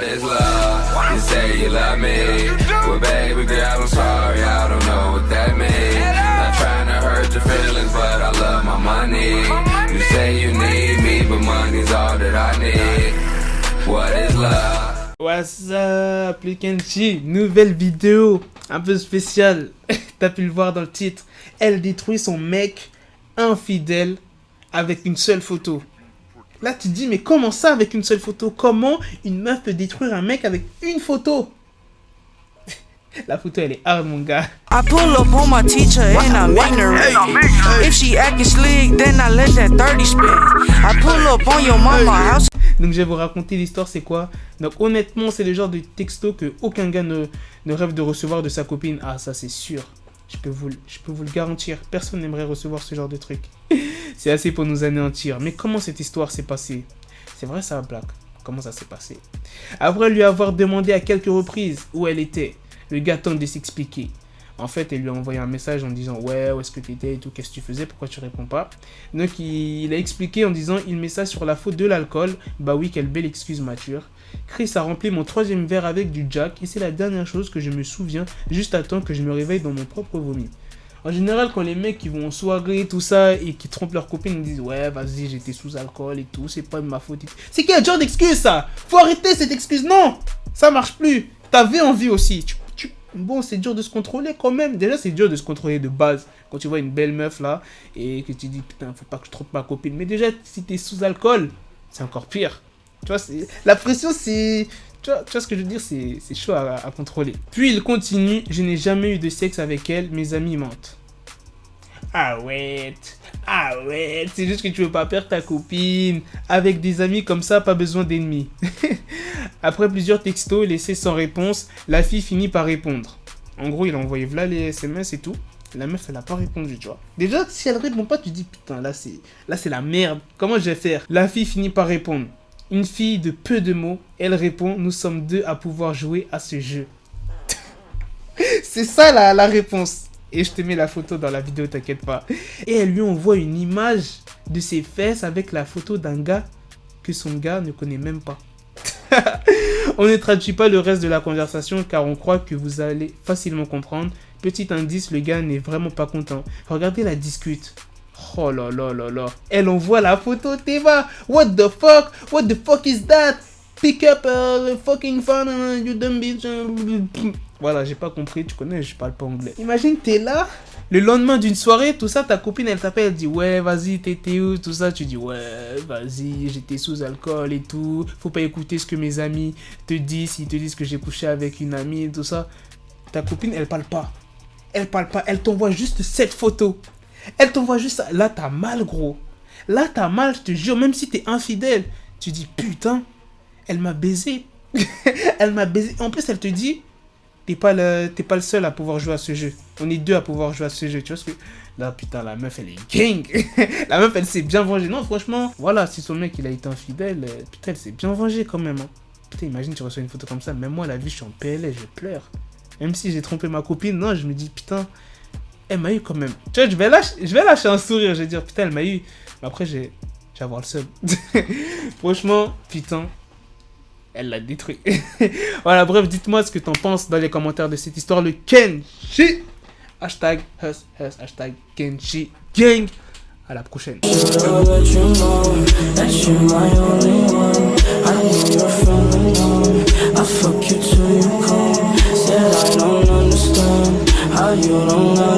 is love? You say you love me. Well, baby girl, I'm sorry, I don't know what that means. Not trying to hurt your feelings, but I love my money. You say you need me, but money's all that I need. What is love? What's up, les Kenshi? Nouvelle vidéo un peu spéciale. T'as pu le voir dans le titre. Elle détruit son mec infidèle avec une seule photo. Là, tu te dis, mais comment ça avec une seule photo? Comment une meuf peut détruire un mec avec une photo? La photo, elle est hard, mon gars. I pull up on my teacher and I'm ignorant. If she acting slick, then I let that 30 spin. I pull up on your mama house. Donc, je vais vous raconter l'histoire, c'est quoi? Donc, honnêtement, c'est le genre de texto que aucun gars ne rêve de recevoir de sa copine. Ah, ça, c'est sûr. Je peux vous le garantir. Personne n'aimerait recevoir ce genre de truc. C'est assez pour nous anéantir. Mais comment cette histoire s'est passée? C'est vrai, ça, Black. Comment ça s'est passé? Après lui avoir demandé à quelques reprises où elle était, le gars tente de s'expliquer. En fait, elle lui a envoyé un message en disant « Ouais, où est-ce que tu étais et tout, qu'est-ce que tu faisais, pourquoi tu réponds pas ?» Donc, il a expliqué en disant « Il met ça sur la faute de l'alcool. » Bah oui, quelle belle excuse mature. Chris a rempli mon 3e verre avec du Jack et c'est la dernière chose que je me souviens juste à temps que je me réveille dans mon propre vomi. En général, quand les mecs qui vont en soirée, tout ça, et qui trompent leur copine, ils disent « Ouais, vas-y, j'étais sous alcool et tout, c'est pas de ma faute. » C'est quel genre d'excuse, ça? Faut arrêter cette excuse, non! Ça marche plus. T'avais envie aussi. Bon, c'est dur de se contrôler quand même. Déjà, c'est dur de se contrôler de base. Quand tu vois une belle meuf là, et que tu dis « Putain, faut pas que je trompe ma copine. » Mais déjà, si t'es sous alcool, c'est encore pire. Tu vois, la pression, c'est... Tu vois ce que je veux dire, c'est chaud à contrôler. Puis il continue, je n'ai jamais eu de sexe avec elle, mes amis mentent. Ah ouais, c'est juste que tu veux pas perdre ta copine. Avec des amis comme ça, pas besoin d'ennemis. Après plusieurs textos laissés sans réponse, la fille finit par répondre. En gros, il a envoyé voilà les SMS et tout. La meuf, elle a pas répondu, tu vois. Déjà, si elle répond pas, tu dis putain, là c'est la merde. Comment je vais faire? La fille finit par répondre. Une fille de peu de mots, elle répond, nous sommes deux à pouvoir jouer à ce jeu. C'est ça la réponse. Et je te mets la photo dans la vidéo, t'inquiète pas. Et elle lui envoie une image de ses fesses avec la photo d'un gars que son gars ne connaît même pas. On ne traduit pas le reste de la conversation car on croit que vous allez facilement comprendre. Petit indice, le gars n'est vraiment pas content. Regardez la discute. Oh là là là là. Elle envoie la photo, Teva. What the fuck? What the fuck is that? Pick up fucking phone, you dumb bitch. Voilà, j'ai pas compris, tu connais, je parle pas anglais. Imagine, t'es là, le lendemain d'une soirée, tout ça, ta copine, elle t'appelle, elle dit, ouais, vas-y, t'étais où, tout ça, tu dis, ouais, vas-y, j'étais sous alcool et tout, faut pas écouter ce que mes amis te disent, ils te disent que j'ai couché avec une amie et tout ça. Ta copine, elle parle pas, elle t'envoie juste cette photo. Elle t'envoie juste ça. Là, t'as mal, gros. Là, t'as mal, je te jure, même si t'es infidèle. Tu dis, putain, elle m'a baisé. Elle m'a baisé. En plus, elle te dit, t'es pas le seul à pouvoir jouer à ce jeu. On est deux à pouvoir jouer à ce jeu. Tu vois ce que... Là, putain, la meuf, elle est gang. La meuf, elle s'est bien vengée. Non, franchement, voilà, si son mec, il a été infidèle, putain, elle s'est bien vengée quand même. Hein. Putain, imagine, tu reçois une photo comme ça. Même moi, la vie, je suis en PLS, je pleure. Même si j'ai trompé ma copine, non, je me dis, putain... Elle m'a eu quand même. Tu vois, je vais lâcher un sourire. Je vais dire, putain, elle m'a eu. Mais après, je vais avoir le seum. Franchement, putain, elle l'a détruit. Voilà, bref, dites-moi ce que t'en penses dans les commentaires de cette histoire. Le Kenshi. Hashtag Hus, hashtag Kenshi Gang. À la prochaine. How you don't know